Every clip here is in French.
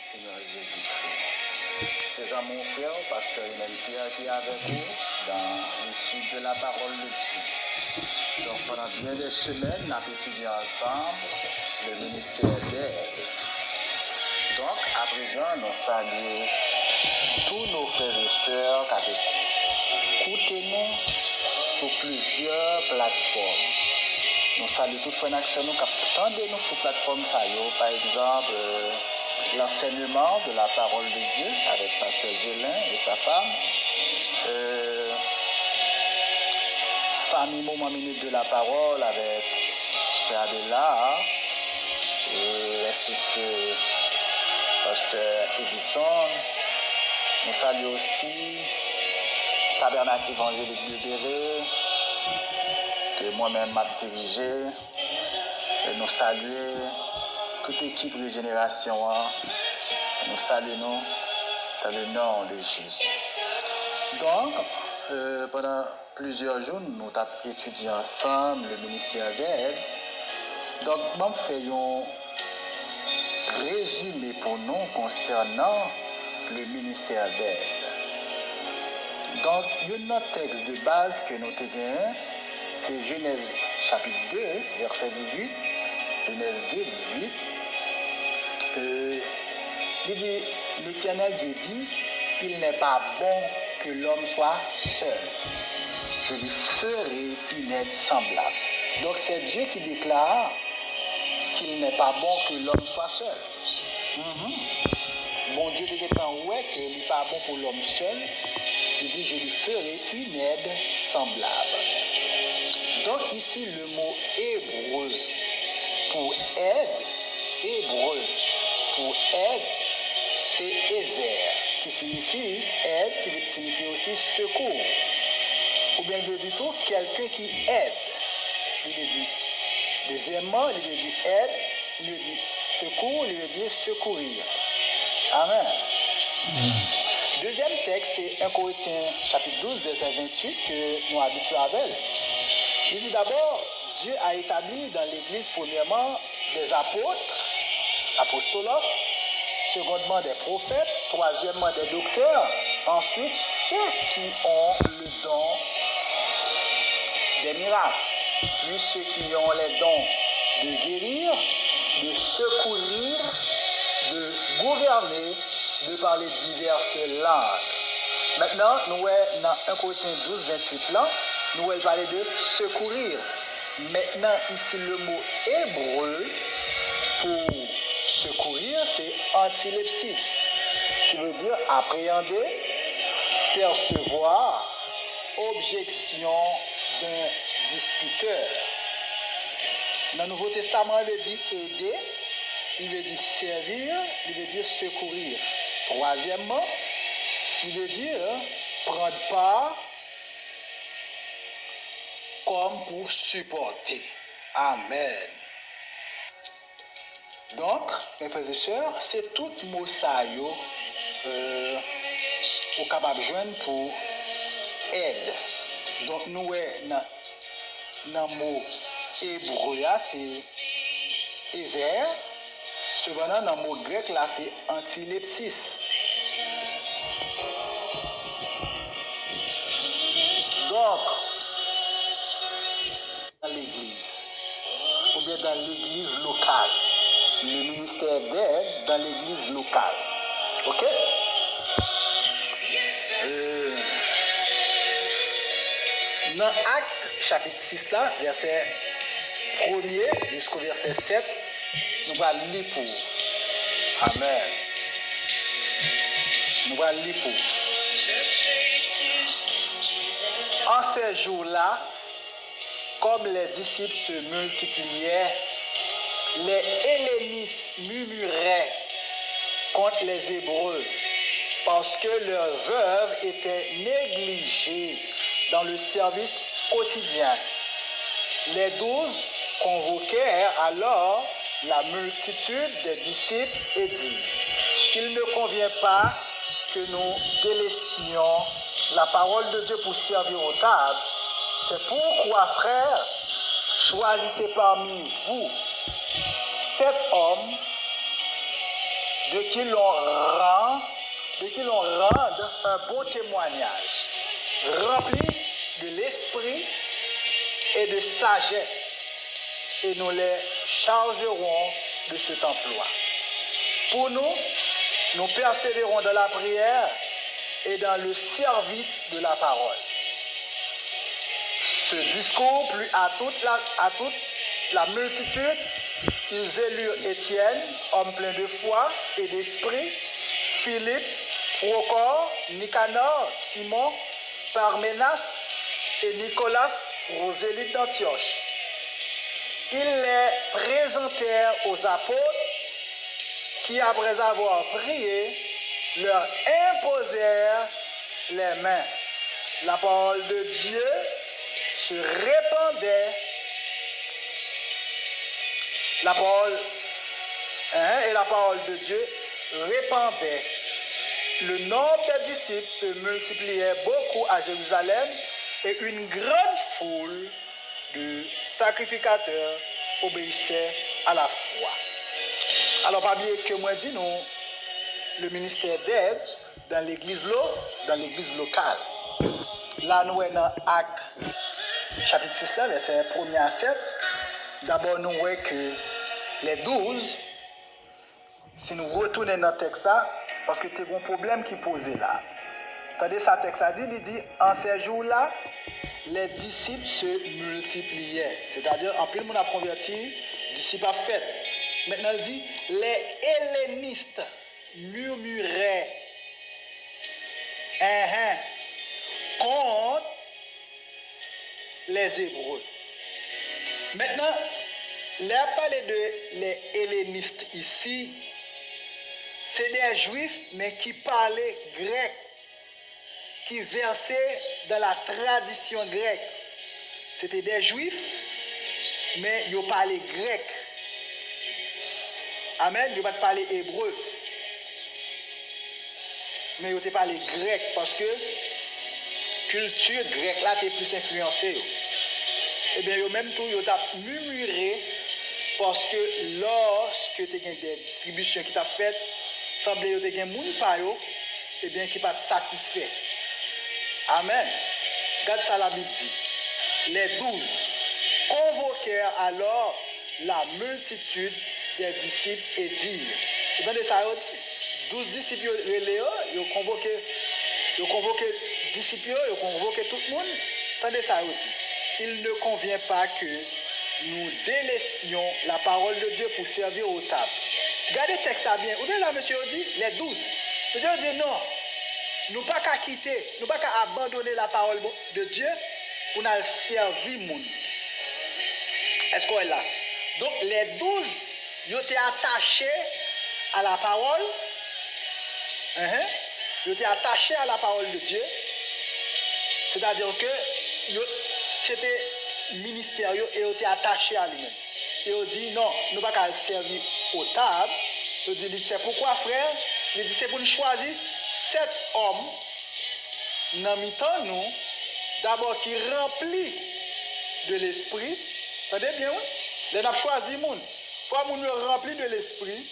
Seigneur Jésus-Christ. C'est à mon frère, pasteur Emmanuel Pierre, qui est avec nous dans l'étude de la parole de Dieu. Donc pendant bien des semaines, nous avons étudié ensemble le ministère d'aide. Donc à présent, nous saluons tous nos frères et sœurs qui ont écouté nous sur plusieurs plateformes. Nous saluons tous les frères et nous qui attendent nous sur plateforme par exemple l'enseignement de la parole de Dieu avec pasteur Gélin et sa femme, famille Moment Minute de la parole avec frère Abela, ainsi que pasteur Edison. Nous saluons aussi Tabernacle évangélique de Béret, que moi-même m'a dirigé. Et nous saluons toute équipe de génération. Nous saluons dans le nom de Jésus. Donc, pendant plusieurs jours, nous avons étudié ensemble le ministère d'aide. Donc, nous faisons un résumé pour nous concernant le ministère d'aide. Donc, il y a un texte de base que nous avons, c'est Genèse chapitre 2, verset 18. Genèse 2, 18. Il dit, l'Éternel Dieu dit, il n'est pas bon que l'homme soit seul. Je lui ferai une aide semblable. Donc, c'est Dieu qui déclare qu'il n'est pas bon que l'homme soit seul. Bon Dieu dit qu'il n'est pas bon pour l'homme seul. Il dit, je lui ferai une aide semblable. Donc ici, le mot hébreu pour aide, c'est Ezer, qui signifie aide, qui veut signifier aussi secours. Ou bien il veut dire tout, quelqu'un qui aide. Il veut dire, deuxièmement, il veut dire aide, il veut dire secours, il veut dire secourir. Amen. Deuxième texte, c'est 1 Corinthiens chapitre 12, verset 28, que nous habituons avec. Il dit d'abord, Dieu a établi dans l'Église, premièrement, des apôtres, apostolos, secondement des prophètes, troisièmement des docteurs, ensuite ceux qui ont le don des miracles, puis ceux qui ont les dons de guérir, de secourir, de gouverner, de parler diverses langues. Maintenant, nous sommes dans 1 Corinthiens 12, 28 là, nous allons parler de secourir. Maintenant, ici, le mot hébreu pour secourir, c'est antilepsis, qui veut dire appréhender, percevoir, objection d'un disputeur. Dans le Nouveau Testament, il veut dire aider, il veut dire servir, il veut dire secourir. Troisièmement, il veut dire prendre part comme pour supporter. Amen. Donc, mes frères et sœurs, c'est tout mot ça au capable de joindre pour aide. Donc, nous, dans le mot hébreu, c'est Ezer. Cependant, dans le mot grec, là, c'est antilepsis. Donc, dans l'église, ou bien dans l'église locale, le ministère d'aide dans l'église locale. Ok? Dans Actes chapitre 6, là, verset 1er jusqu'au verset 7, nous allons lire pour. Amen. Nous allons lire pour. En ces jours-là, comme les disciples se multipliaient, les hellénistes murmuraient contre les Hébreux parce que leurs veuves étaient négligées dans le service quotidien. Les 12 convoquèrent alors la multitude des disciples et dirent: il ne convient pas que nous délaissions la parole de Dieu pour servir aux tables. C'est pourquoi, frères, choisissez parmi vous 7 hommes de qui l'on rende un bon témoignage, rempli de l'esprit et de sagesse, et nous les chargerons de cet emploi. Pour nous, nous persévérons dans la prière et dans le service de la parole. Ce discours plut à toute la multitude. Ils élurent Étienne, homme plein de foi et d'esprit, Philippe, Procor, Nicanor, Simon, Parménas et Nicolas, prosélite d'Antioche. Ils les présentèrent aux apôtres qui, après avoir prié, leur imposèrent les mains. La parole de Dieu se répandait. La parole de Dieu répandait. Le nombre des disciples se multipliait beaucoup à Jérusalem et une grande foule de sacrificateurs obéissait à la foi. Alors, pas bien que moi dis nous, le ministère d'aide dans l'église locale. Là, nous sommes dans Actes chapitre 6, verset 1 à 7. D'abord, nous voyons que les 12, si nous retournons dans le texte, parce que c'est un problème qui est posé là. Attendez, ça texte a dit, il dit, en ces jours-là, les disciples se multipliaient. C'est-à-dire, en plus, le monde a converti, disciples a fait. Maintenant, il dit, les hellénistes murmuraient contre les Hébreux. Maintenant, là, parler de les hellénistes ici, c'est des juifs, mais qui parlaient grec, qui versaient dans la tradition grecque. C'était des juifs, mais ils parlaient grec. Amen, ils ne pas parler hébreu. Mais ils parlaient grec parce que culture grecque là était plus influencée. Eh bien, même tout, ils ont murmuré parce que lorsque tu as des distributions qui t'a faites, semblait que tu as des gens eh bien, qui pas satisfait. Amen. Regarde ça, la Bible dit. Les 12 convoquèrent alors la multitude des disciples et dirent. Vous entendez ça? 12 disciples, ils ont convoqué disciples, ils ont convoqué tout le monde. Attendez ça, dit. Il ne convient pas que nous délaissions la parole de Dieu pour servir aux tables. Regardez le texte ça bien. Vous voyez là, monsieur dit, les 12. Monsieur dit non, nous pas qu'à quitter, nous pas qu'à abandonner la parole de Dieu pour nous servir monde. Est-ce qu'on est là? Donc les 12, ils étaient attachés à la parole. Ils étaient attachés à la parole de Dieu. C'est-à-dire que c'était ministère et ils étaient attachés à lui-même. Et ils dit non, nous pas qu'à servir aux tables. Il dit c'est pourquoi frère, il dit c'est pour nous choisir 7 hommes dans mi-temps nous d'abord qui remplis de l'esprit. Entendez bien oui? Les n'a choisi moun. Faut moun rempli de l'esprit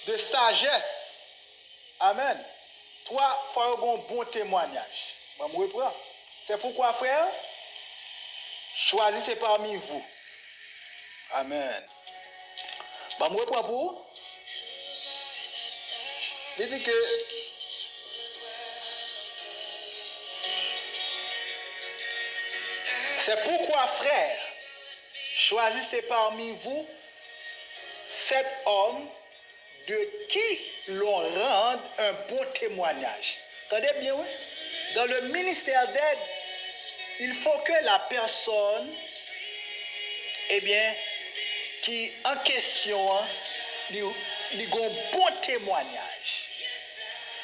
de sagesse. Amen. 3 faut un bon témoignage. Je me reprends. C'est pourquoi frère, choisissez parmi vous. Amen. Je me reprends pour. Il dit que c'est pourquoi frère, choisissez parmi vous 7 hommes de qui l'on rende un bon témoignage. Entendez bien, oui? Dans le ministère d'aide, il faut que la personne, eh bien, qui en question, lui un bon témoignage.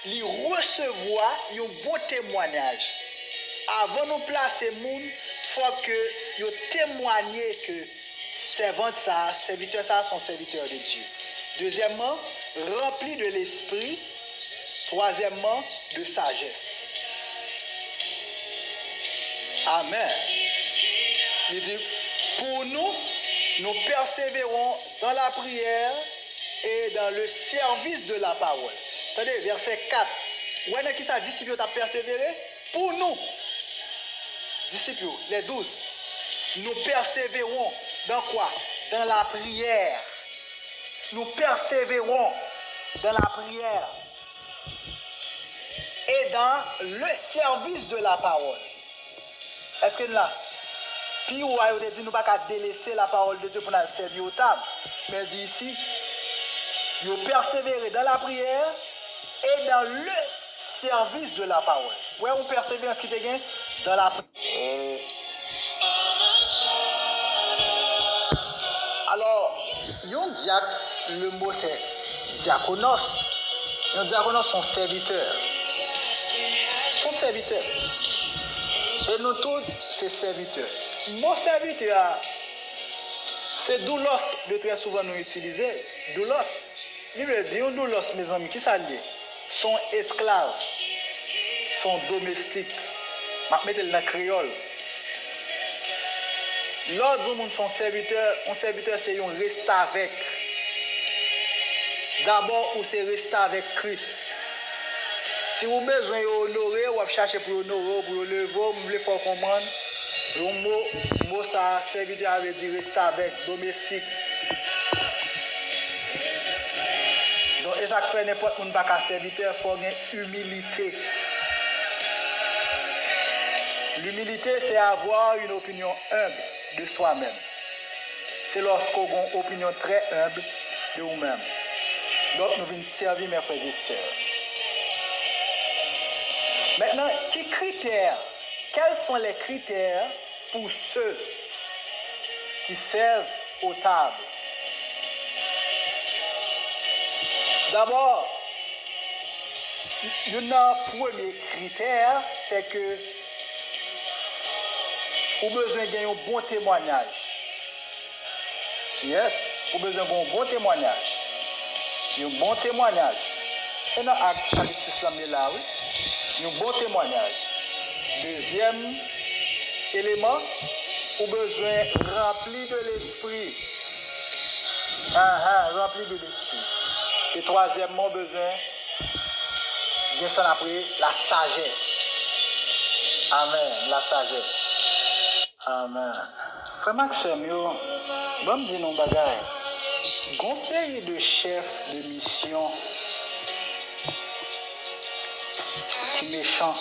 Lui recevoir un bon témoignage. Avant de nous placer moun, il faut que nous témoignions que serviteurs ça sont serviteurs de Dieu. Deuxièmement, remplis de l'esprit. Troisièmement, de sagesse. Amen. Il dit, pour nous, nous persévérons dans la prière et dans le service de la parole. Attendez, verset 4. Où est-ce que ça disciples t'a persévéré? Pour nous, disciples, les 12, nous persévérons dans quoi? Dans la prière. Nous persévérons dans la prière et dans le service de la parole. Est-ce que là, puis on a dit nous pas délaisser la parole de Dieu pour nous servir au table, mais dit ici, nous persévérer dans la prière et dans le service de la parole. Ouais, on persévère ce qui te gagne dans la prière. Alors, yon diacre, le mot c'est diaconos. Un diaconos, son serviteur. Son serviteur. Et nous tous, c'est serviteur. Mon serviteur, c'est doulos, de très souvent nous utiliser. Doulos. Il veut dire, doulos, mes amis, qui ça dit? Son esclave, son domestique. Je vais mettre le créole. L'autre du monde, son serviteur, un serviteur, c'est un reste avec. D'abord, ou c'est rester avec Christ. Si vous avez besoin d'honorer, vous cherchez pour honorer, pour lever, vous voulez faire comprendre. Le mot ça, serviteur avait dit rester avec, domestique. Donc, et ça fait n'importe qui pas qu'un serviteur, il faut une humilité. L'humilité, c'est avoir une opinion humble de soi-même. C'est lorsqu'on a une opinion très humble de nous-mêmes. Donc, nous venons servir mes frères et sœurs. Maintenant, quels sont les critères pour ceux qui servent aux tables? D'abord, le premier critère, c'est que vous avez besoin d'un bon témoignage. Yes, vous avez besoin d'un bon témoignage. Un bon témoignage. Et dans Acte chapitre 6, là, oui. Un bon témoignage. Deuxième élément, vous avez besoin rempli de l'esprit. Rempli de l'esprit. Et troisièmement, besoin de ça après la sagesse. Amen. La sagesse. Amen. Frère Maxime, bon me dire non bagay. Conseil de chef de mission qui méchant.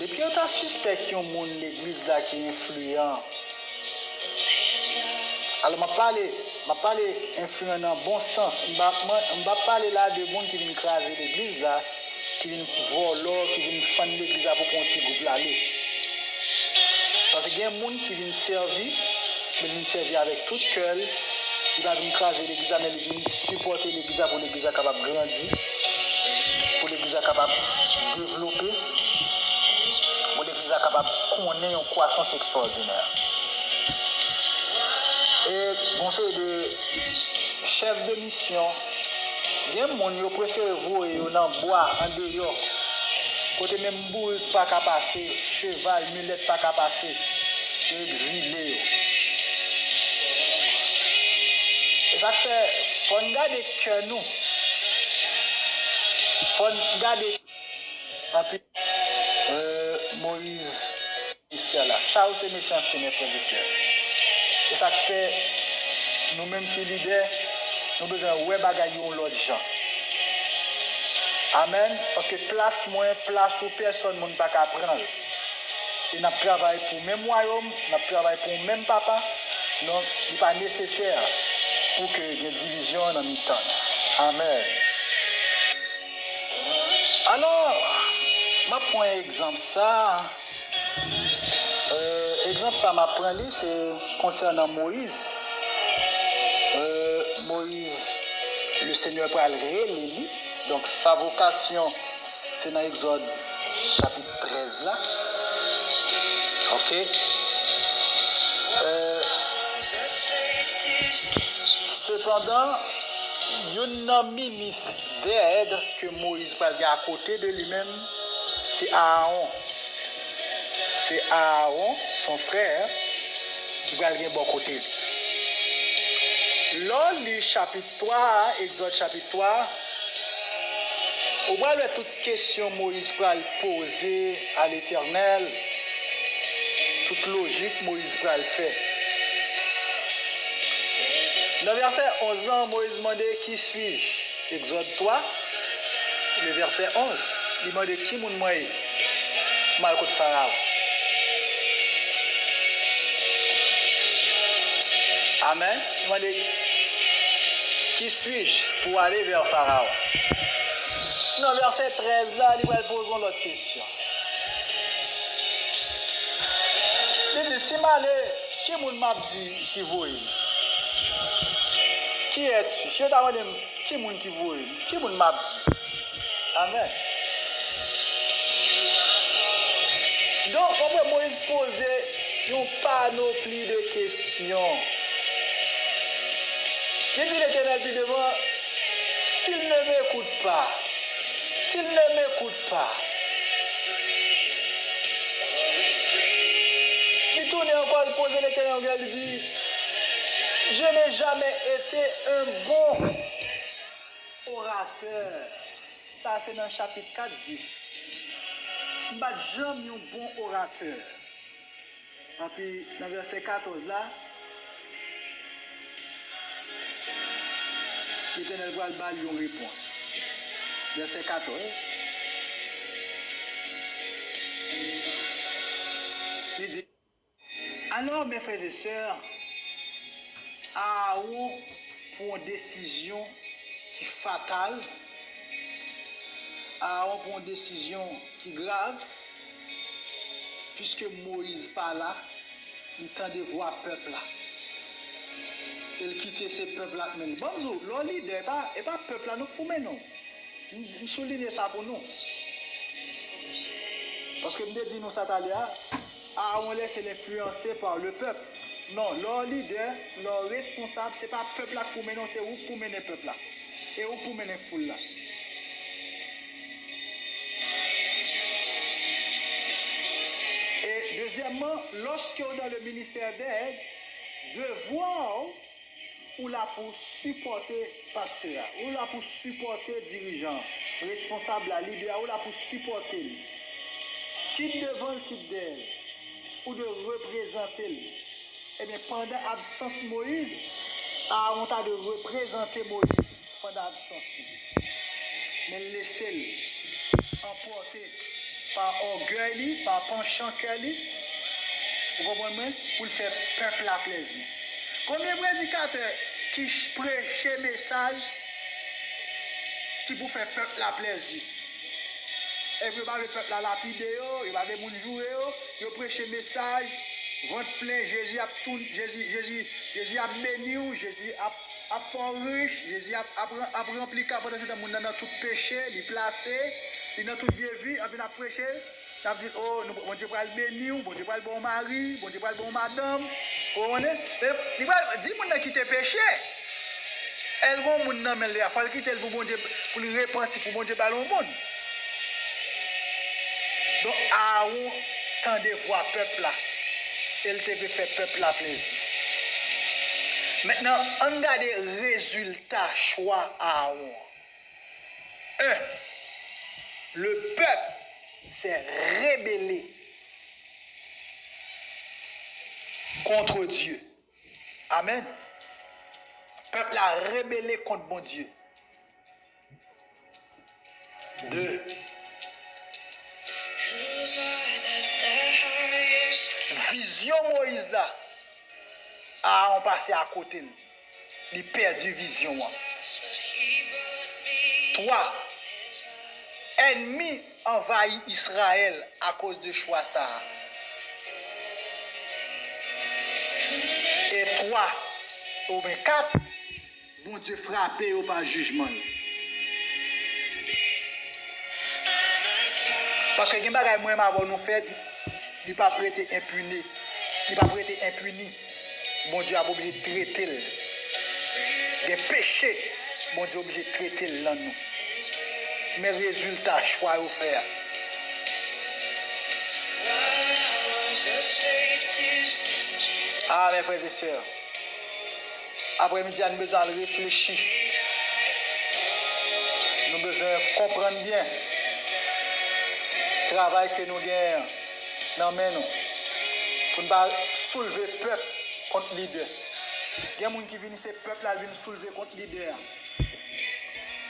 Depuis on t'a suspecté un monde l'église là qui est influent. Alors m'a parlé influent dans bon sens. M'a parler là de monde qui vient écraser l'église là, qui vient voler, qui vient fendre l'église là pour qu'on petit groupe là aller. Parce qu'il y a des gens qui viennent servir, mais ils viennent servir avec tout cœur. Ils vont venir écraser l'église, mais ils viennent supporter l'église pour l'église capable de grandir, pour l'église capable de développer, pour l'église capable de connaître une croissance extraordinaire. Et conseil de chef de mission, il y a des gens qui préfèrent voir dans le bois, en dehors. Côté même boule pas qu'à passer, cheval, mulette pas qu'à passer, exilé. Et ça fait, faut garder cœur nous. Faut garder Moïse, Esther là. Ça c'est méchanceté mes frères et sœurs. Et ça fait, nous-mêmes qui leaders, nous avons besoin de ouais bagaille l'autre gens. Amen. Parce que place où personne ne peut pas prendre. Et nous travaillons pour le même royaume, nous travaillons pour le même papa. Donc, il n'est pas nécessaire pour qu'il y ait une division dans le temps. Amen. Alors, je prends un exemple ça. Exemple ça m'a pris, c'est concernant Moïse. Moïse, le Seigneur peut le réélire. Donc, sa vocation, c'est dans Exode chapitre 13 là. Ok. Cependant, il y a un ministre d'aide que Moïse va à côté de lui-même, c'est Aaron. C'est Aaron, son frère, qui va aller à bon côté. Là, le chapitre 3, Exode chapitre 3, on voit toute question Moïse va poser à l'Éternel, toute logique Moïse va le faire. Dans le verset 11, Moïse demandait qui suis-je? Exode 3, le verset 11, il demandait qui moun moi mal contre Pharaon. Amen. Il demandait qui suis-je pour aller vers Pharaon? Dans le verset 13, là, il va poser l'autre question. Il dit, si malé, qui moun m'a dit qui voit? Qui es-tu? Si je t'ai demandé qui moun qui voit? Qui moun m'a dit? Amen. Donc, on peut Moïse poser une panoplie de questions. Il dit l'Éternel puis devant, s'il ne m'écoute pas, il tourne encore, il pose l'Éternel, il dit, je n'ai jamais été un bon orateur. Ça, c'est dans le chapitre 4, 10. Je n'ai jamais un bon orateur. Et puis, dans le verset 14, là, l'Éternel va lui donner une réponse. Verset 14. Il dit, alors, mes frères et sœurs, Aaron pour une décision qui est fatale, Aaron pour une décision qui est grave, puisque Moïse pas là, il tend de voir peuple là. Il quitte ces peuples là. Mais bon, le leader n'est pas peuple là, nous pour nous. Je souligne ça pour nous. Parce que nous disons nous ça on laisse l'influencer par le peuple. Non, leur leader, leur responsable, ce n'est pas le peuple là pour mener, c'est vous pour mener le peuple là. Et vous pour mener la foule là. Et deuxièmement, lorsque vous dans le ministère d'aide, devoir ou là pour supporter pasteur, ou là pour supporter dirigeant, responsable, leader, ou là pour supporter lui. Quitte devant, quitte derrière, ou de représenter lui. Eh bien, pendant l'absence de Moïse, on t'a de représenter Moïse pendant l'absence de lui. Mais laissez-le emporter par orgueil, par penchant cœur, vous comprenez, pour le faire peuple à plaisir. Combien de prédicateurs qui prêchent un message qui pour faire peuple à plaisir? Et puis, le peuple à lapider, il va des gens jouer, il prêche un message, ventre plein, Jésus a tout, Jésus a béni, Jésus a fort riche, Jésus a rempli le capot dans tout péché, il est placé, il est dans toute vie, et puis il a prêché. Ça veut dire, oh, bon Dieu va le bénir, bon Dieu va le bon mari, bon Dieu va le bon madame. On est, il va dire mon qui te péché. Elle va mon nom mais il faut quitter pour bon Dieu pour le repentir pour bon Dieu ballon monde. Donc Aaron tant de voir peuple là. Elle te veut faire peuple là plaisir. Maintenant, on regarde les résultats choix Aaron. 1. Le peuple s'est rébellé contre Dieu. Amen. Le peuple a rébellé contre mon Dieu. 2. Vision Moïse là. On passé à côté. Il perdu vision. 3. Ennemi envahit Israël à cause de choix ça. Et 3. Ou bien 4. Bon Dieu frappé ou par jugement. Parce que les bagages moi avant nous fait, il pas prêté impuni. Il pas prêté impuni. Bon Dieu a obligé de traiter les péchés. Bon Dieu a obligé de traiter là nous. Mais résultat choix au faire. Ah mes frères et sœurs. Après-midi, nous avons besoin de réfléchir. Nous avons besoin de comprendre bien le travail que nous gagnons dans nous pour ne pas soulever le peuple contre le leader. Il y a des gens qui viennent, ces peuples-là viennent soulever contre le leader.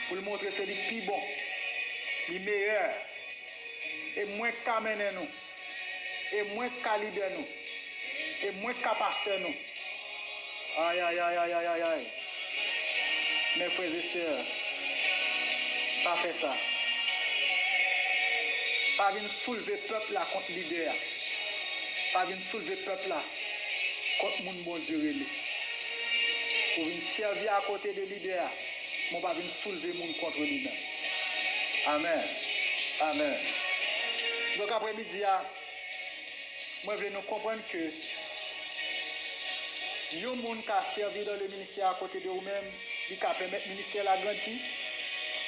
Pour le montrer que c'est le plus bon, le meilleur. Et moins qu'à mener nous. Et moins qu'à leader nous. Et moins qu'à pasteur nous. Aïe, aïe, aïe, aïe, aïe, aïe. Mes frères et sœurs, pas fait ça. Pas venir soulever le peuple là contre le leader. Pas venir soulever le peuple là contre mon bon Dieu. Pour venir servir à côté de leader, mon pas venir soulever mon contre lui-même. Amen. Amen. Donc après-midi, moi je veux nous comprendre que si un monde qui a servi dans le ministère à côté de vous-même, il peut permettre le ministère de grandir,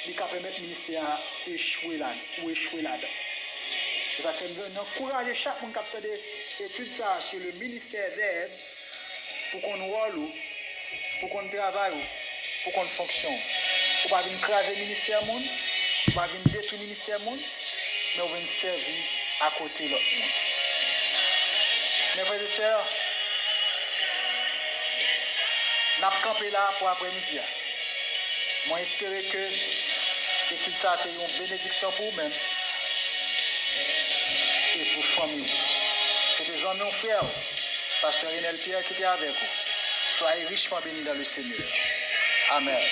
il peut permettre le ministère d'échouer là ou échouer là-dedans. C'est ça que nous encourageons chaque monde qui a fait des études sur le ministère d'aide pour qu'on roule, pour qu'on travaille, pour qu'on fonctionne. Pour ne pas écraser le ministère monde, pour ne pas détruire le ministère monde, mais on va servir à côté de l'autre monde. Mes frères et sœurs, nous avons campé là pour après-midi. Moi, j'espère que l'étude ça a été une bénédiction pour vous-même et pour la famille. C'était mon frère, Pasteur Renel Pierre, qui était avec vous. Soyez richement bénis dans le Seigneur. Amen.